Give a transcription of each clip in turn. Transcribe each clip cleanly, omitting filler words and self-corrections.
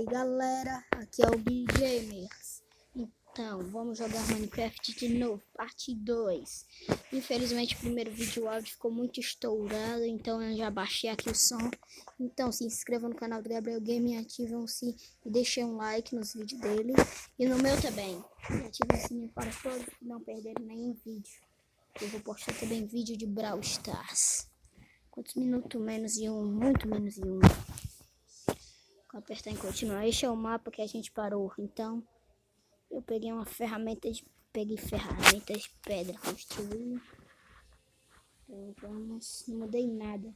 aí galera, aqui é o Big Gamers. Então, vamos jogar Minecraft de novo, parte 2. Infelizmente o primeiro vídeo, o áudio ficou muito estourado, então eu já baixei aqui o som. Então se inscrevam no canal do Gabriel Game, ativam-se e deixem um like nos vídeos dele. E no meu também, e ativem o sininho para todos não perderem nenhum vídeo. Eu vou postar também vídeo de Brawl Stars. Quantos minutos? Menos de um, muito menos de um. Vou apertar em continuar. Este é o mapa que a gente parou. Então, eu peguei uma ferramenta de... ferramentas de pedra, construir. Então, vamos... Não mudei nada.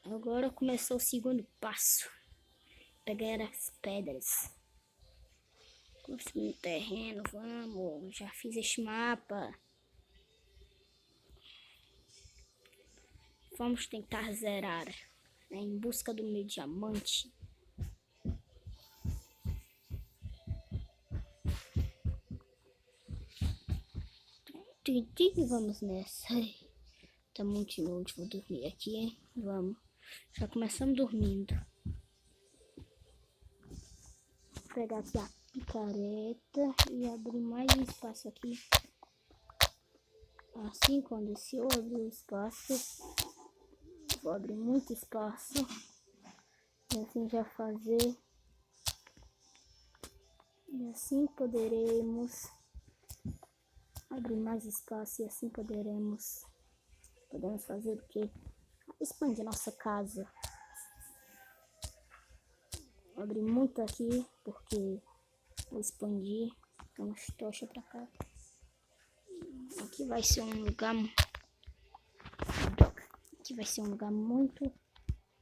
Agora começou o segundo passo. Pegar as pedras. Construir um terreno, vamos. Já fiz este mapa. Vamos tentar zerar. Em busca do meu diamante. Vamos nessa. Tá muito longe, vou dormir aqui, hein? Vamos. Já começamos dormindo. Vou pegar aqui a picareta e abrir mais um espaço aqui. Assim, quando se eu abrir o espaço, vou abrir muito espaço. E assim já fazer. E assim poderemos abrir mais espaço e assim podemos fazer o que? Expandir nossa casa. Vou abrir muito aqui porque vou expandir. Então tocha pra cá. Aqui vai ser um lugar. Aqui vai ser um lugar muito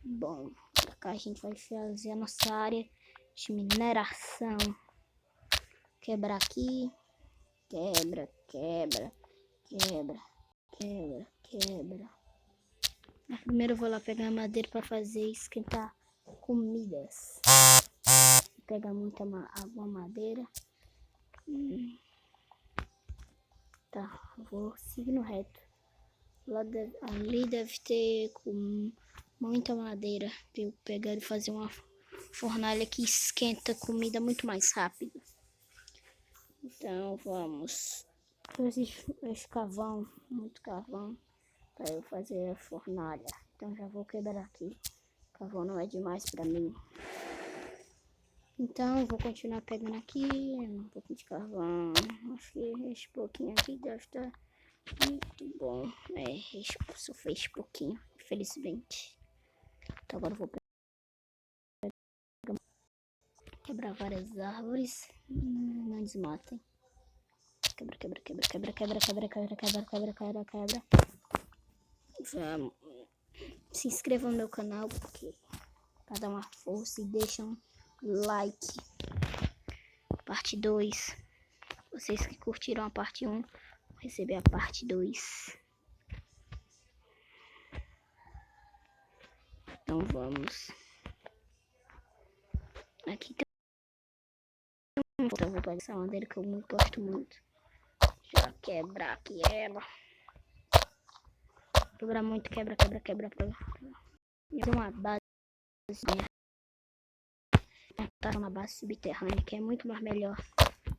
bom. Pra cá a gente vai fazer a nossa área de mineração. Quebrar aqui. Quebra. Mas primeiro eu vou lá pegar madeira para fazer esquentar comidas. Vou pegar muita água, madeira. Tá, vou seguindo reto. Ali deve ter com muita madeira para eu pegar e fazer uma fornalha que esquenta comida muito mais rápido. Então vamos. Esse carvão, muito carvão, para eu fazer a fornalha. Então já vou quebrar aqui. Carvão não é demais para mim. Então vou continuar pegando aqui um pouquinho de carvão. Acho que esse pouquinho aqui deve estar muito bom. Só fez pouquinho, infelizmente. Então agora eu vou quebrar várias árvores. Não desmatem. Quebra. Vamos. Se inscrevam no meu canal porque para dar uma força e deixam like. Parte 2. Vocês que curtiram a parte 1 vão receber a parte 2. Então vamos. Aqui tem eu vou pegar essa madeira que eu não gosto muito. Já quebrar aqui ela. Quebra muito, quebra. Tem uma base na base subterrânea que é muito mais melhor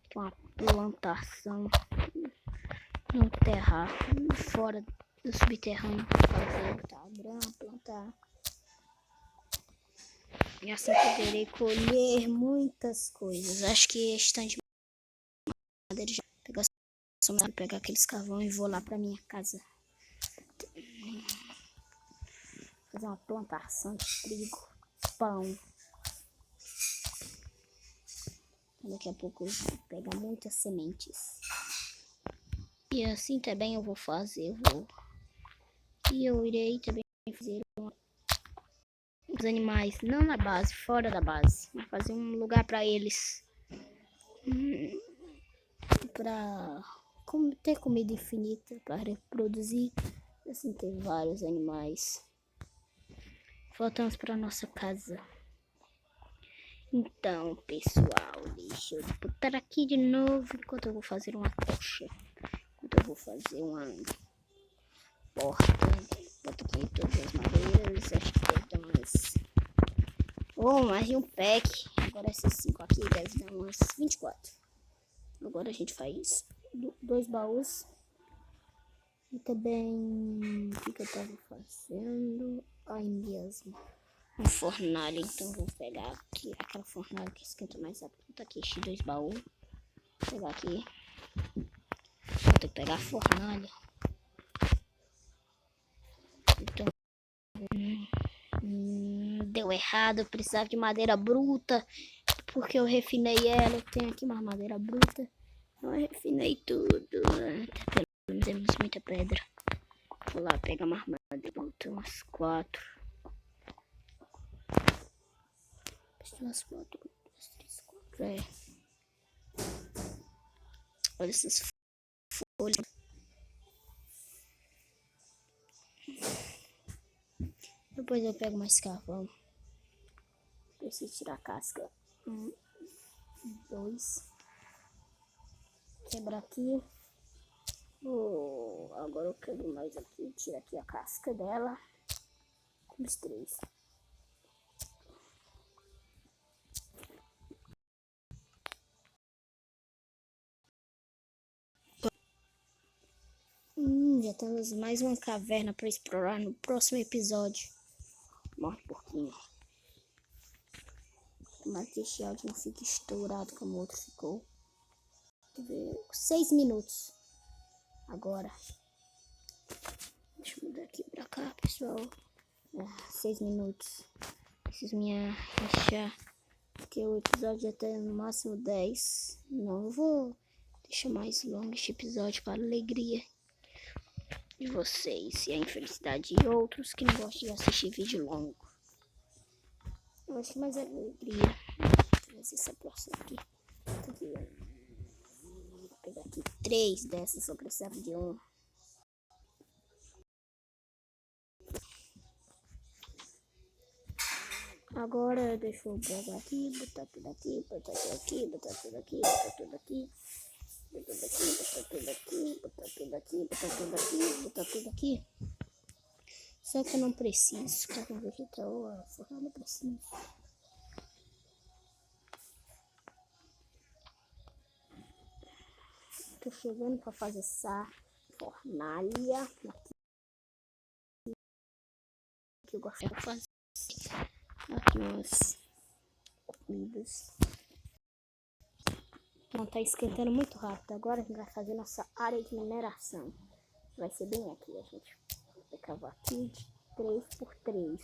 que uma plantação no terra fora do subterrâneo. Fazer plantar. E assim poderei colher muitas coisas. Acho que este tanto de madeira já pegar aqueles carvão e vou lá pra minha casa. Fazer uma plantação de trigo, pão. Daqui a pouco eu vou pegar muitas sementes. E assim também eu vou fazer. E eu irei também fazer os animais, não na base, fora da base. Vou fazer um lugar para eles. Para ter comida infinita, para reproduzir. Assim ter vários animais. Voltamos para nossa casa. Então, pessoal, deixa eu botar aqui de novo enquanto eu vou fazer uma tocha. Enquanto eu vou fazer uma porta. Bota aqui todas as madeiras. Acho que tem mais. Oh, mais de um pack. Agora esses 5 aqui deve dar umas 24. Agora a gente faz 2 baús. E também, o que eu tava fazendo? Aí mesmo, um fornalha. Então vou pegar aqui aquela fornalha que esquenta mais rápido. Tá aqui, esses 2 baús. Vou pegar aqui. Vou ter que pegar a fornalha. Então, deu errado. Eu precisava de madeira bruta. Porque eu refinei ela. Eu tenho aqui uma madeira bruta. Eu refinei tudo. Pelo menos temos muita pedra. Vou lá pegar uma madeira bruta. Umas 4. Umas 4. 2, 3, 4. É. Olha essas folhas. Depois eu pego mais carvão. Preciso tirar a casca. 1, 2. Quebra aqui. Agora eu quebro mais aqui. Tira aqui a casca dela. Os 3. Já temos mais uma caverna para explorar no próximo episódio. Morre porquinho. Tomara que este áudio não fique estourado como o outro ficou. 6 minutos. Agora. Deixa eu mudar aqui pra cá, pessoal. 6 minutos. Preciso me achar. Porque o episódio já tem no máximo 10. Não, eu vou deixar mais longo este episódio para a alegria de vocês e a infelicidade de outros que não gostam de assistir vídeo longo. Eu acho que mais alegria. Deixa eu ver se essa próxima aqui. Vou pegar aqui 3 dessas, só precisava de 1. Agora deixa eu pegar aqui, botar tudo aqui, botar tudo aqui, botar tudo aqui, botar tudo aqui, botar tudo aqui, botar tudo aqui, botar tudo aqui, botar tudo aqui, botar tudo aqui. Só que eu não preciso, carne vegetal, a fornalha não preciso. Tô chegando pra fazer essa fornalha aqui. Que eu gosto de fazer. Aqui umas comidas. Não, tá esquentando muito rápido. Agora a gente vai fazer nossa área de mineração. Vai ser bem aqui, a gente vai cavar aqui de 3x3.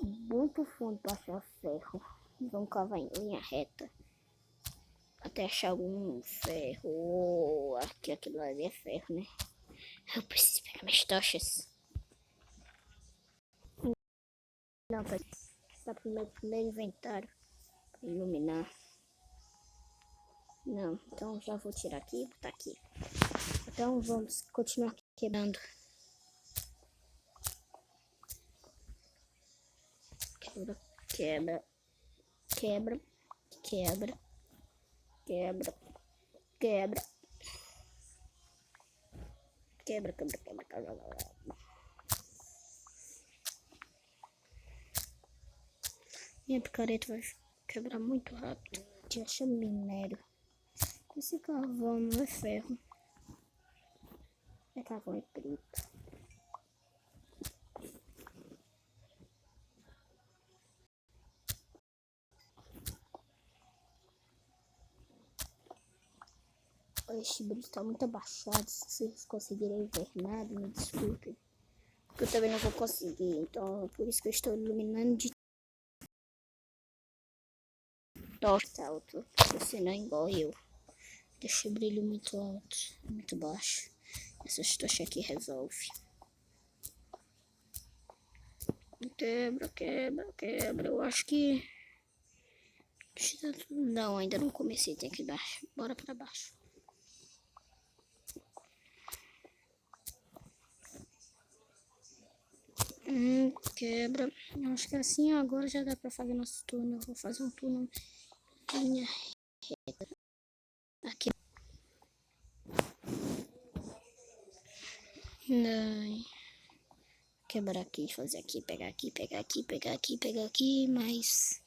Muito fundo para achar ferro. Vamos cavar em linha reta. Até achar algum ferro. Aqui, aquilo ali é ferro, né? Eu preciso pegar minhas tochas. Não, tá primeiro inventário. Pra iluminar. Não, então já vou tirar aqui e botar aqui. Então vamos continuar quebrando. Quebra, quebra, quebra, quebra, quebra, quebra, quebra, quebra, quebra, quebra. Minha picareta vai quebrar muito rápido. De achar minério. Esse carvão não é ferro. É carvão, é preto. Este brilho está muito abaixado. Se vocês conseguirem ver nada, me desculpem. Porque eu também não vou conseguir. Então, por isso que eu estou iluminando de tocha alto. Você não é igual eu. Deixa o brilho muito alto, muito baixo. Essas tochas aqui resolve. Quebra, quebra, quebra. Eu acho que... Não, ainda não comecei. Tem que dar. Bora pra baixo. Quebra. Eu acho que assim agora já dá pra fazer nosso túnel. Eu vou fazer um túnel em linha reta. Aqui. Não. Quebrar aqui, fazer aqui, pegar aqui, pegar aqui, pegar aqui, pegar aqui, mais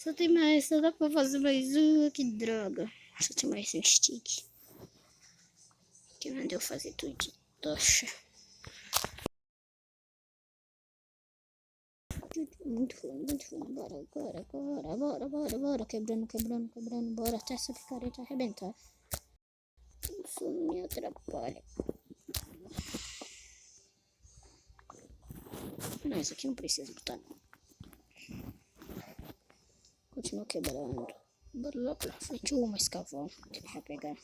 Só tem mais, só dá pra fazer mais uma, que droga. Só tem mais um stick. Que não deu fazer tudo de tocha. Muito ruim. Bora. Quebrando. Bora até essa picareta arrebentar. Isso me atrapalha. Não, isso aqui não precisa lutar, não. Continua quebrando. Bora lá pra frente. Uma escavão. Deixa eu pegar.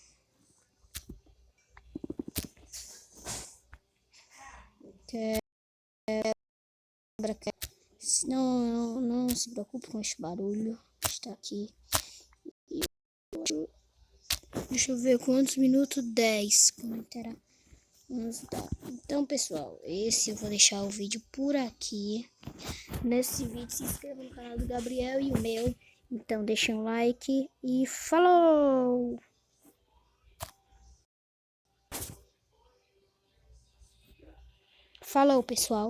Quebra. Não se preocupe com esse barulho. Está aqui. Deixa eu ver quantos minutos. 10. Como terá? Então, pessoal, esse eu vou deixar o vídeo por aqui. Nesse vídeo, se inscreva no canal do Gabriel e o meu. Então, deixa um like e falou! Falou, pessoal!